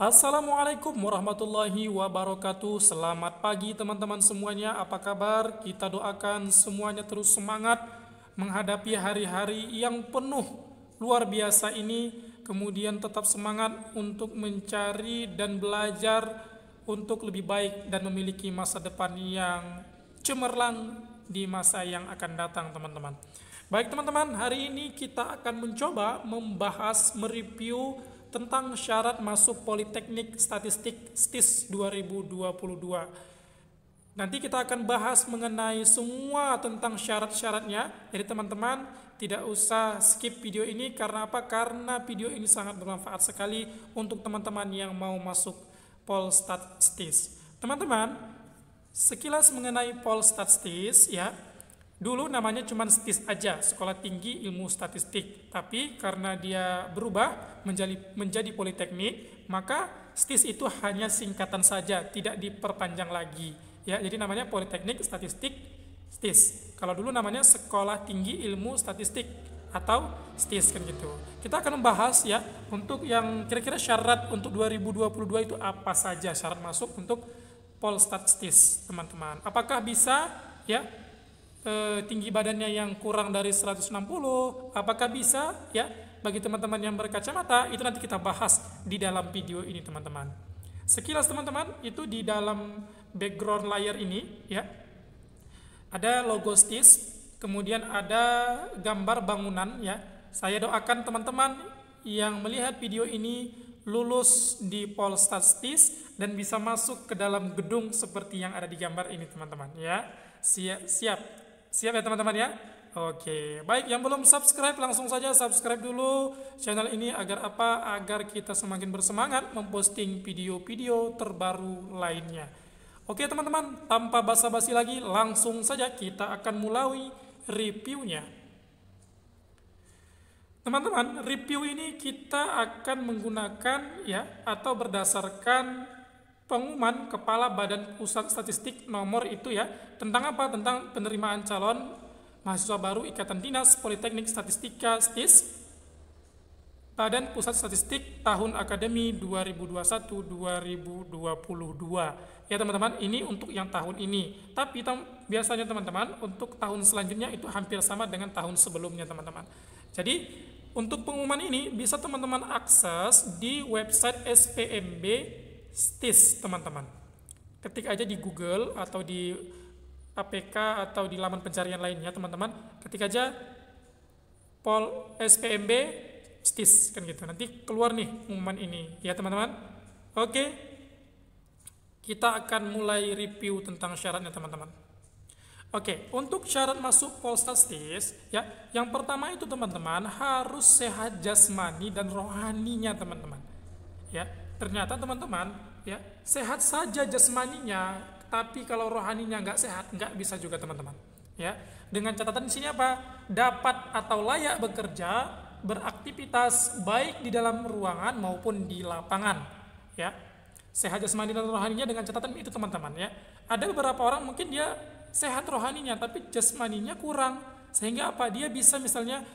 Assalamualaikum warahmatullahi wabarakatuh. Selamat pagi teman-teman semuanya. Apa kabar? Kita doakan semuanya terus semangat menghadapi hari-hari yang penuh luar biasa ini. Kemudian tetap semangat untuk mencari dan belajar untuk lebih baik dan memiliki masa depan yang cemerlang di masa yang akan datang, teman-teman. Baik teman-teman, hari ini kita akan mencoba membahas, mereview tentang syarat masuk Politeknik Statistik STIS 2022. Nanti kita akan bahas mengenai semua tentang syarat-syaratnya. Jadi teman-teman tidak usah skip video ini. Karena apa? Karena video ini sangat bermanfaat sekali untuk teman-teman yang mau masuk Polstat STIS. Teman-teman, sekilas mengenai Polstat STIS ya. Dulu namanya cuma STIS aja, Sekolah Tinggi Ilmu Statistik. Tapi karena dia berubah menjadi Politeknik, maka STIS itu hanya singkatan saja, tidak diperpanjang lagi. Ya, jadi namanya Politeknik Statistik STIS. Kalau dulu namanya Sekolah Tinggi Ilmu Statistik atau STIS kan gitu. Kita akan membahas ya untuk yang kira-kira syarat untuk 2022 itu apa saja syarat masuk untuk Polstat STIS, teman-teman. Apakah bisa ya tinggi badannya yang kurang dari 160, apakah bisa ya bagi teman-teman yang berkacamata? Itu nanti kita bahas di dalam video ini, teman-teman. Sekilas teman-teman, itu di dalam background layar ini ya ada logo STIS, kemudian ada gambar bangunan ya. Saya doakan teman-teman yang melihat video ini lulus di Polstat STIS dan bisa masuk ke dalam gedung seperti yang ada di gambar ini, teman-teman ya. Siap ya teman-teman ya. Oke, baik, yang belum subscribe langsung saja subscribe dulu channel ini agar apa? Agar kita semakin bersemangat memposting video-video terbaru lainnya. Oke teman-teman, tanpa basa-basi lagi langsung saja kita akan mulai reviewnya. Teman-teman, review ini kita akan menggunakan ya atau berdasarkan pengumuman Kepala Badan Pusat Statistik nomor itu ya. Tentang apa? Tentang penerimaan calon mahasiswa baru Ikatan Dinas Politeknik Statistika STIS Badan Pusat Statistik tahun akademi 2021-2022. Ya teman-teman, ini untuk yang tahun ini. Tapi biasanya teman-teman untuk tahun selanjutnya itu hampir sama dengan tahun sebelumnya, teman-teman. Jadi untuk pengumuman ini bisa teman-teman akses di website SPMB STIS, teman-teman. Ketik aja di Google atau di APK atau di laman pencarian lainnya, teman-teman. Ketik aja SPMB STIS kan gitu. Nanti keluar nih pengumuman ini ya, teman-teman. Oke. Kita akan mulai review tentang syaratnya, teman-teman. Oke, untuk syarat masuk Polstat STIS ya, yang pertama itu teman-teman harus sehat jasmani dan rohaninya, teman-teman. Ya, ternyata teman-teman ya sehat saja jasmaninya, tapi kalau rohaninya nggak sehat nggak bisa juga, teman-teman. Ya, dengan catatan di sini apa? Dapat atau layak bekerja, beraktivitas baik di dalam ruangan maupun di lapangan. Ya, sehat jasmani dan rohaninya dengan catatan itu, teman-teman. Ya, ada beberapa orang mungkin dia sehat rohaninya tapi jasmaninya kurang, sehingga apa? Dia bisa misalnya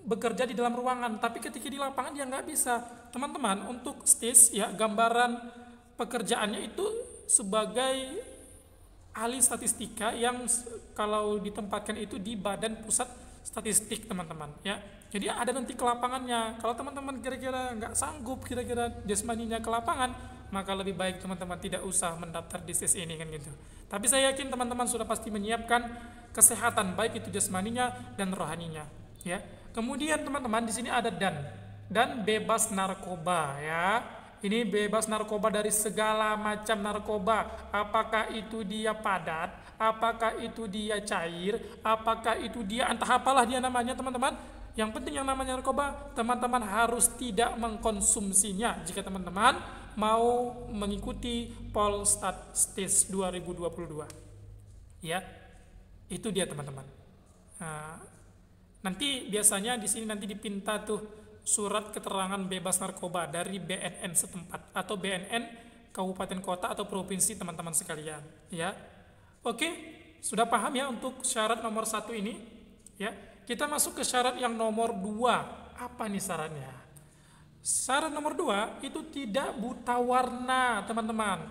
bekerja di dalam ruangan, tapi ketika di lapangan dia nggak bisa, teman-teman. Untuk STIS ya, gambaran pekerjaannya itu sebagai ahli statistika yang kalau ditempatkan itu di Badan Pusat Statistik, teman-teman ya. Jadi ada nanti ke lapangannya. Kalau teman-teman kira-kira nggak sanggup kira-kira jasmaninya ke lapangan, maka lebih baik teman-teman tidak usah mendaftar di STIS ini kan gitu. Tapi saya yakin teman-teman sudah pasti menyiapkan kesehatan baik itu jasmaninya dan rohaninya ya. Kemudian teman-teman di sini ada dan bebas narkoba ya. Ini bebas narkoba dari segala macam narkoba. Apakah itu dia padat, apakah itu dia cair, apakah itu dia entah apalah dia namanya, teman-teman. Yang penting yang namanya narkoba, teman-teman harus tidak mengkonsumsinya jika teman-teman mau mengikuti Polstat STIS 2022. Ya, itu dia, teman-teman. Nah, nanti biasanya di sini nanti dipinta tuh surat keterangan bebas narkoba dari BNN setempat atau BNN kabupaten kota atau provinsi, teman-teman sekalian ya. Oke, sudah paham ya untuk syarat nomor 1 ini ya. Kita masuk ke syarat yang nomor 2. Apa nih syaratnya? Syarat nomor 2 itu tidak buta warna, teman-teman.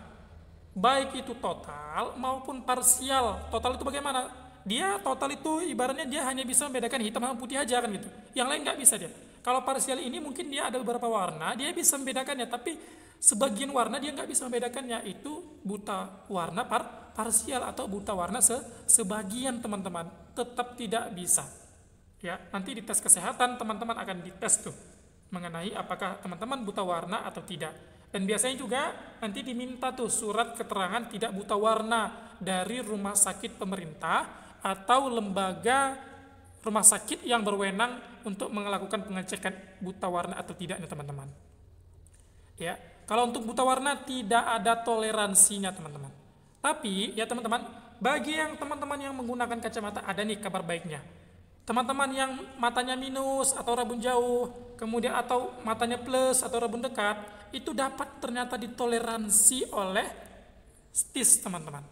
Baik itu total maupun parsial. Total itu bagaimana? Dia total itu ibaratnya dia hanya bisa membedakan hitam sama putih aja kan gitu. Yang lain nggak bisa dia. Kalau parsial ini mungkin dia ada beberapa warna, dia bisa membedakannya, tapi sebagian warna dia nggak bisa membedakannya. Itu buta warna parsial atau buta warna sebagian, teman-teman. Tetap tidak bisa. Ya, nanti di tes kesehatan teman-teman akan dites tuh mengenai apakah teman-teman buta warna atau tidak. Dan biasanya juga nanti diminta tuh surat keterangan tidak buta warna dari rumah sakit pemerintah atau lembaga rumah sakit yang berwenang untuk melakukan pengecekan buta warna atau tidaknya, teman-teman. Ya, kalau untuk buta warna tidak ada toleransinya, teman-teman. Tapi ya teman-teman, bagi yang teman-teman yang menggunakan kacamata ada nih kabar baiknya. Teman-teman yang matanya minus atau rabun jauh, kemudian atau matanya plus atau rabun dekat, itu dapat ternyata ditoleransi oleh STIS, teman-teman.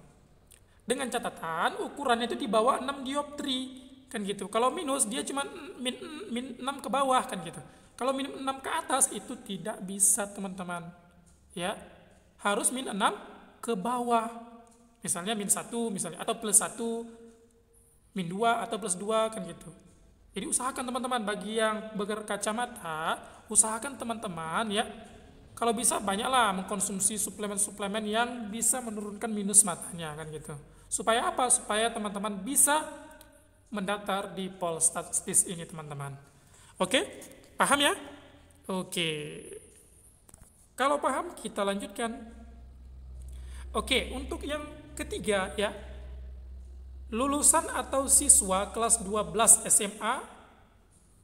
Dengan catatan ukurannya itu di bawah 6 dioptri, kan gitu. Kalau minus dia cuma min 6 ke bawah, kan gitu. Kalau min 6 ke atas itu tidak bisa, teman-teman. Ya, harus min 6 ke bawah. Misalnya min 1 misalnya atau plus 1, min 2 atau plus 2 kan gitu. Jadi usahakan teman-teman bagi yang berkacamata, usahakan teman-teman ya kalau bisa banyaklah mengkonsumsi suplemen-suplemen yang bisa menurunkan minus matanya kan gitu. Supaya apa? Supaya teman-teman bisa mendaftar di Polstat STIS ini, teman-teman. Oke? Paham ya? Oke. Kalau paham kita lanjutkan. Oke, untuk yang ketiga ya, lulusan atau siswa kelas 12 SMA,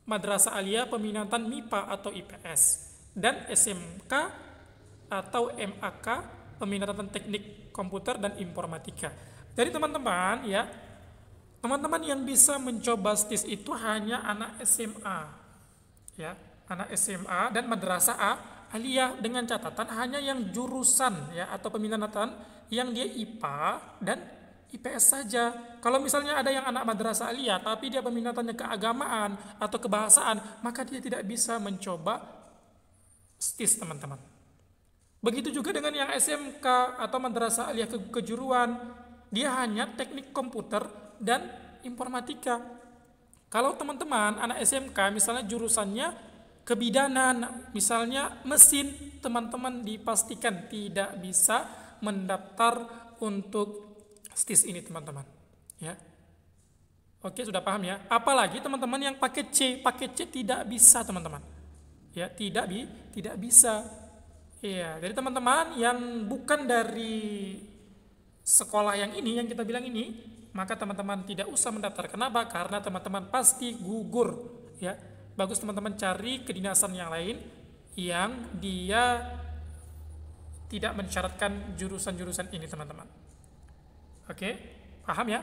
Madrasah Aliyah peminatan MIPA atau IPS, dan SMK atau MAK peminatan teknik komputer dan informatika. Jadi teman-teman ya, teman-teman yang bisa mencoba STIS itu hanya anak SMA. Ya, anak SMA dan Madrasah Aliyah, dengan catatan hanya yang jurusan ya atau peminatan yang dia IPA dan IPS saja. Kalau misalnya ada yang anak Madrasah Aliyah tapi dia peminatannya keagamaan atau kebahasaan, maka dia tidak bisa mencoba STIS, teman-teman. Begitu juga dengan yang SMK atau Madrasah Aliyah kejuruan, dia hanya teknik komputer dan informatika. Kalau teman-teman anak SMK misalnya jurusannya kebidanan, misalnya mesin, teman-teman dipastikan tidak bisa mendaftar untuk STIS ini, teman-teman. Ya. Oke, sudah paham ya? Apalagi teman-teman yang paket C tidak bisa, teman-teman. Ya, tidak bisa. Ya, jadi teman-teman yang bukan dari sekolah yang ini, yang kita bilang ini, maka teman-teman tidak usah mendaftar. Kenapa? Karena teman-teman pasti gugur. Ya, bagus teman-teman cari kedinasan yang lain yang dia tidak mensyaratkan jurusan-jurusan ini, teman-teman. Oke, paham ya?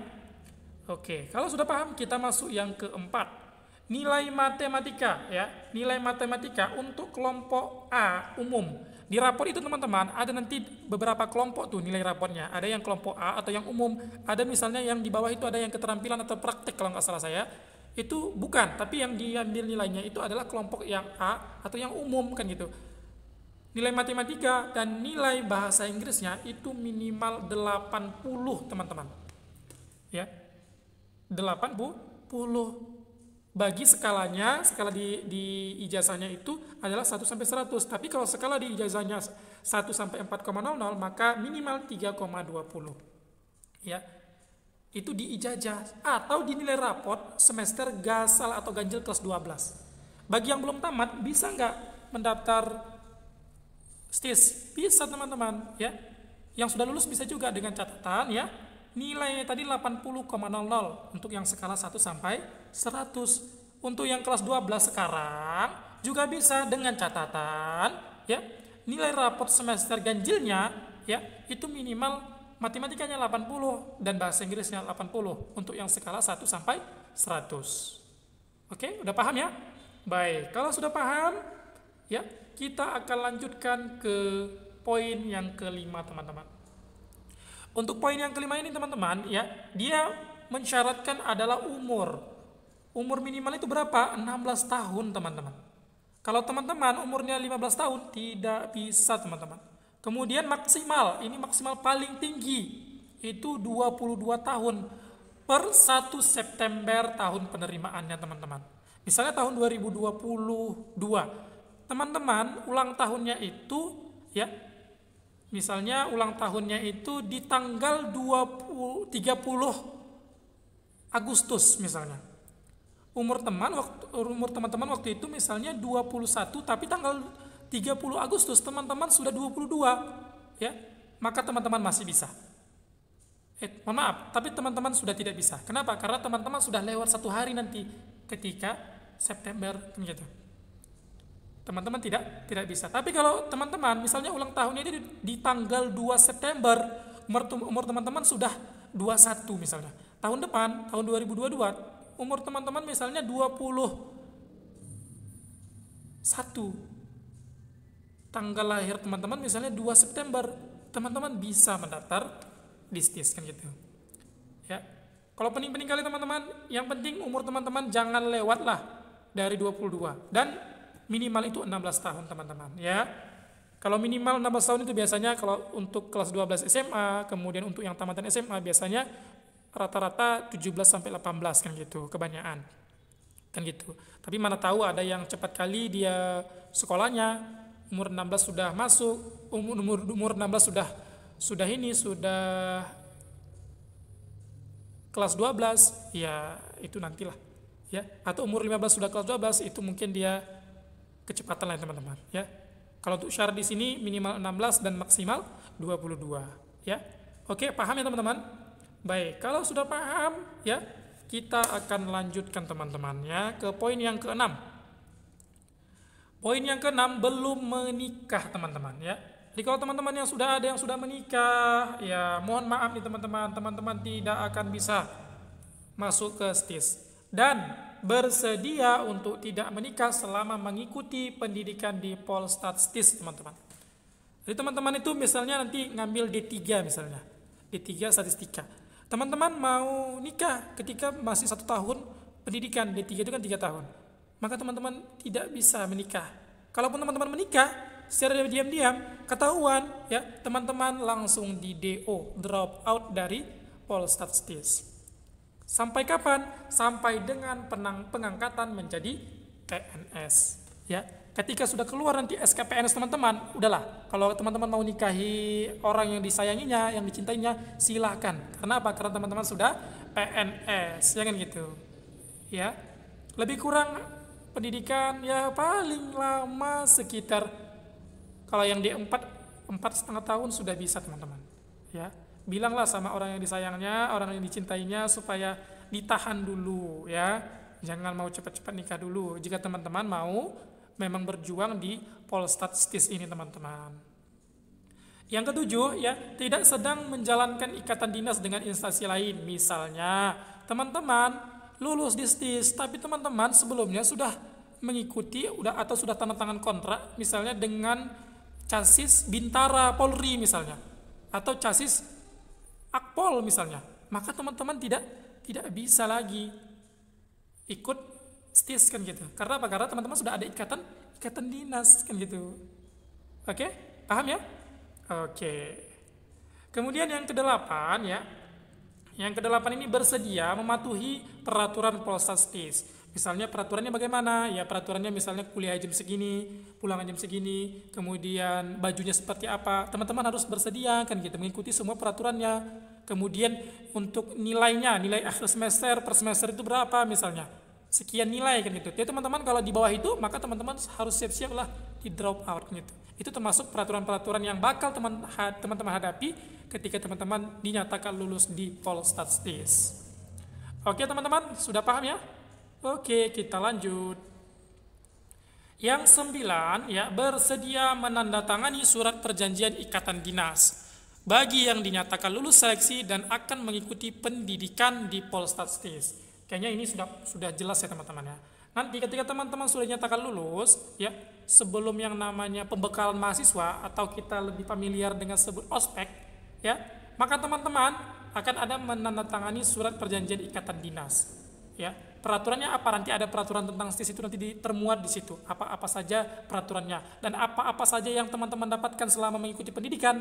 Oke, kalau sudah paham kita masuk yang keempat. Nilai matematika ya. Nilai matematika untuk kelompok A umum. Di rapor itu teman-teman ada nanti beberapa kelompok tuh nilai rapornya. Ada yang kelompok A atau yang umum. Ada misalnya yang di bawah itu ada yang keterampilan atau praktek kalau nggak salah saya. Itu bukan, tapi yang diambil nilainya itu adalah kelompok yang A atau yang umum kan gitu. Nilai matematika dan nilai bahasa Inggrisnya itu minimal 80, teman-teman. Ya. 80. Bagi skalanya, skala di ijazahnya itu adalah 1 sampai 100. Tapi kalau skala di ijazahnya 1 sampai 4,00 maka minimal 3,20. Ya. Itu di ijazah atau di nilai raport semester gasal atau ganjil kelas 12. Bagi yang belum tamat bisa nggak mendaftar STIS? Bisa, teman-teman ya. Yang sudah lulus bisa juga dengan catatan ya nilainya tadi 80,00 untuk yang skala 1 sampai 100. Untuk yang kelas 12 sekarang juga bisa dengan catatan ya nilai raport semester ganjilnya ya itu minimal matematikanya 80 dan bahasa Inggrisnya 80 untuk yang skala 1 sampai 100. Oke, udah paham ya? Baik, kalau sudah paham ya kita akan lanjutkan ke poin yang kelima, teman-teman. Untuk poin yang kelima ini, teman-teman, ya, dia mensyaratkan adalah umur. Umur minimal itu berapa? 16 tahun, teman-teman. Kalau teman-teman umurnya 15 tahun, tidak bisa teman-teman. Kemudian maksimal, ini maksimal paling tinggi, itu 22 tahun per 1 September tahun penerimaannya teman-teman. Misalnya tahun 2022, teman-teman ulang tahunnya itu ya, misalnya ulang tahunnya itu di tanggal 30 Agustus misalnya. Umur teman-teman waktu itu misalnya 21, tapi tanggal 30 Agustus teman-teman sudah 22 ya, maka teman-teman masih bisa. Mohon maaf, tapi teman-teman sudah tidak bisa. Kenapa? Karena teman-teman sudah lewat 1 hari nanti ketika September kan gitu. Teman-teman tidak bisa. Tapi kalau teman-teman misalnya ulang tahunnya ini di tanggal 2 September, umur teman-teman sudah 21 misalnya. Tahun depan, tahun 2022, umur teman-teman misalnya 21. Tanggal lahir teman-teman misalnya 2 September, teman-teman bisa mendaftar di STIS kan gitu. Ya. Kalau penting-penting kali teman-teman, yang penting umur teman-teman jangan lewatlah dari 22 dan minimal itu 16 tahun teman-teman ya. Kalau minimal 16 tahun itu biasanya kalau untuk kelas 12 SMA, kemudian untuk yang tamatan SMA biasanya rata-rata 17 sampai 18 kan gitu, kebanyakan. Kan gitu. Tapi mana tahu ada yang cepat kali dia sekolahnya umur 16 sudah masuk, umur 16 sudah kelas 12, ya itu nantilah ya. Atau umur 15 sudah kelas 12, itu mungkin dia kecepatan lah teman-teman ya. Kalau untuk syarat di sini minimal 16 dan maksimal 22 ya. Oke, paham ya teman-teman? Baik, kalau sudah paham ya, kita akan lanjutkan teman-teman ya ke poin yang ke-6. Poin yang ke-6, belum menikah teman-teman ya. Jadi kalau teman-teman yang sudah ada yang sudah menikah, ya mohon maaf nih teman-teman, teman-teman tidak akan bisa masuk ke STIS dan bersedia untuk tidak menikah selama mengikuti pendidikan di Polstat STIS teman-teman. Jadi teman-teman itu misalnya nanti ngambil D3 misalnya, D3 statistika. Teman-teman mau nikah ketika masih 1 tahun pendidikan, D3 itu kan 3 tahun. Maka teman-teman tidak bisa menikah. Kalaupun teman-teman menikah, secara diam-diam ketahuan ya, teman-teman langsung di DO, drop out dari Polstat STIS. Sampai kapan? Sampai dengan pengangkatan menjadi PNS ya. Ketika sudah keluar nanti SKPNS teman-teman, udahlah. Kalau teman-teman mau nikahi orang yang disayanginya, yang dicintainya, silakan. Karena apa? Karena teman-teman sudah PNS, ya kan gitu. Ya, lebih kurang pendidikan ya paling lama sekitar, kalau yang di 4,5 tahun sudah bisa teman-teman. Ya, bilanglah sama orang yang disayangnya, orang yang dicintainya supaya ditahan dulu ya. Jangan mau cepat-cepat nikah dulu. Jika teman-teman mau memang berjuang di Polstat STIS ini teman-teman. Yang ke-7 ya, tidak sedang menjalankan ikatan dinas dengan instansi lain. Misalnya teman-teman lulus di STIS tapi teman-teman sebelumnya sudah mengikuti atau sudah tanda tangan kontrak misalnya dengan Casis Bintara Polri misalnya, atau Casis Akpol misalnya. Maka teman-teman tidak bisa lagi ikut STIS kan gitu. Karena apa? Karena teman-teman sudah ada ikatan dinas kan gitu. Oke? Paham ya? Oke. Kemudian yang ke-8 ya. Yang ke-8 ini bersedia mematuhi peraturan Polstat STIS. Misalnya peraturannya bagaimana? Ya peraturannya misalnya kuliah jam segini, pulang jam segini, kemudian bajunya seperti apa. Teman-teman harus bersedia kan gitu, mengikuti semua peraturannya. Kemudian untuk nilainya, nilai akhir semester per semester itu berapa misalnya. Sekian nilai kan gitu. Jadi teman-teman kalau di bawah itu, maka teman-teman harus siap-siap lah di drop out gitu. Itu termasuk peraturan-peraturan yang bakal teman-teman hadapi ketika teman-teman dinyatakan lulus di Polstat STIS. Oke teman-teman, sudah paham ya? Oke, kita lanjut. Yang 9 ya, bersedia menandatangani surat perjanjian ikatan dinas bagi yang dinyatakan lulus seleksi dan akan mengikuti pendidikan di Polstat STIS. Kayaknya ini sudah jelas ya teman-teman ya. Nanti ketika teman-teman sudah dinyatakan lulus ya, sebelum yang namanya pembekalan mahasiswa atau kita lebih familiar dengan sebut ospek ya, maka teman-teman akan ada menandatangani surat perjanjian ikatan dinas ya. Peraturannya apa? Nanti ada peraturan tentang STIS itu nanti termuat di situ. Apa-apa saja peraturannya dan apa-apa saja yang teman-teman dapatkan selama mengikuti pendidikan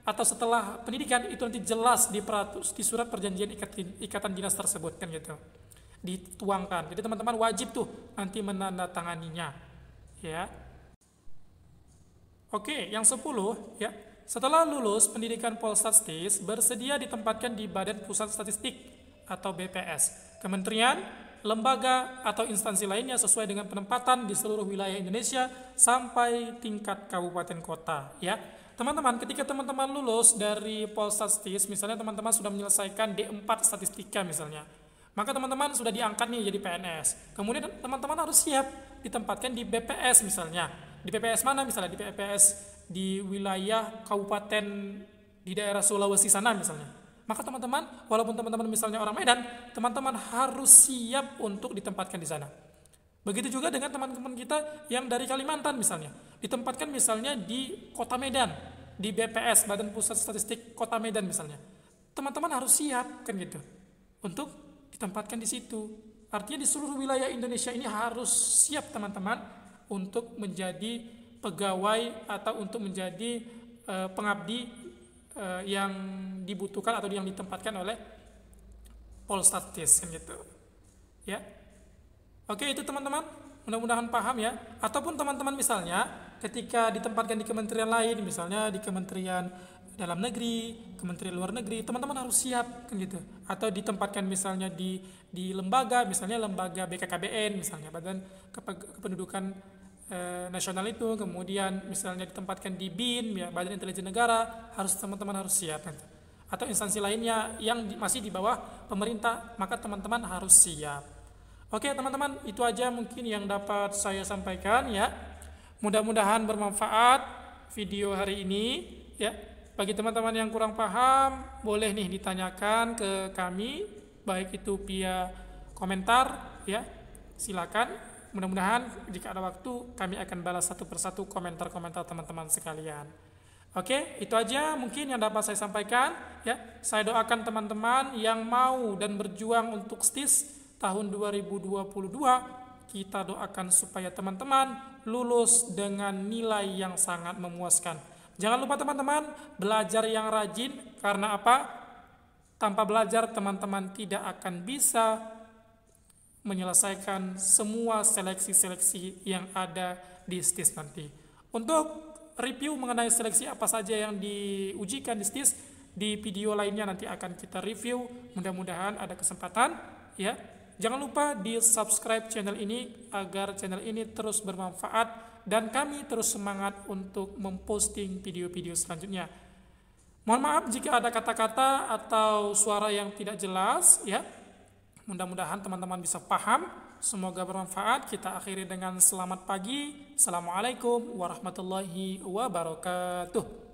atau setelah pendidikan itu nanti jelas di surat perjanjian ikatan dinas tersebut kan gitu. Dituangkan. Jadi teman-teman wajib tuh nanti menandatanganinya. Ya. Oke, yang 10 ya. Setelah lulus pendidikan Polstat STIS bersedia ditempatkan di Badan Pusat Statistik atau BPS, kementerian, lembaga atau instansi lainnya sesuai dengan penempatan di seluruh wilayah Indonesia sampai tingkat kabupaten kota ya. Teman-teman, ketika teman-teman lulus dari Polstat STIS, misalnya teman-teman sudah menyelesaikan D4 statistika misalnya, maka teman-teman sudah diangkat nih jadi PNS. Kemudian teman-teman harus siap ditempatkan di BPS misalnya. Di BPS mana misalnya? Di BPS di wilayah kabupaten di daerah Sulawesi sana misalnya. Maka teman-teman, walaupun teman-teman misalnya orang Medan, teman-teman harus siap untuk ditempatkan di sana. Begitu juga dengan teman-teman kita yang dari Kalimantan misalnya, ditempatkan misalnya di Kota Medan, di BPS, Badan Pusat Statistik Kota Medan misalnya. Teman-teman harus siap kan gitu untuk ditempatkan di situ. Artinya di seluruh wilayah Indonesia ini harus siap teman-teman untuk menjadi pegawai atau untuk menjadi pengabdi yang dibutuhkan atau yang ditempatkan oleh Polstat STIS gitu. Ya. Oke, itu teman-teman, mudah-mudahan paham ya. Ataupun teman-teman misalnya ketika ditempatkan di kementerian lain, misalnya di Kementerian Dalam Negeri, Kementerian Luar Negeri, teman-teman harus siap kan gitu. Atau ditempatkan misalnya di lembaga, misalnya lembaga BKKBN misalnya, Badan Kependudukan Nasional itu, kemudian misalnya ditempatkan di BIN ya, Badan Intelijen Negara, teman-teman harus siap kan. Atau instansi lainnya yang masih di bawah pemerintah, maka teman-teman harus siap. Oke teman-teman, itu aja mungkin yang dapat saya sampaikan ya. Mudah-mudahan bermanfaat video hari ini ya. Bagi teman-teman yang kurang paham, boleh nih ditanyakan ke kami, baik itu via komentar ya. Silakan. Mudah-mudahan jika ada waktu kami akan balas satu persatu komentar-komentar teman-teman sekalian. Oke, itu aja mungkin yang dapat saya sampaikan ya. Saya doakan teman-teman yang mau dan berjuang untuk STIS tahun 2022, kita doakan supaya teman-teman lulus dengan nilai yang sangat memuaskan. Jangan lupa teman-teman belajar yang rajin, karena apa? Tanpa belajar teman-teman tidak akan bisa menyelesaikan semua seleksi-seleksi yang ada di STIS nanti. Untuk review mengenai seleksi apa saja yang diujikan di STIS, di video lainnya nanti akan kita review. Mudah-mudahan ada kesempatan ya. Jangan lupa di subscribe channel ini agar channel ini terus bermanfaat dan kami terus semangat untuk memposting video-video selanjutnya. Mohon maaf jika ada kata-kata atau suara yang tidak jelas ya. Mudah-mudahan teman-teman bisa paham. Semoga bermanfaat. Kita akhiri dengan selamat pagi. Assalamualaikum warahmatullahi wabarakatuh.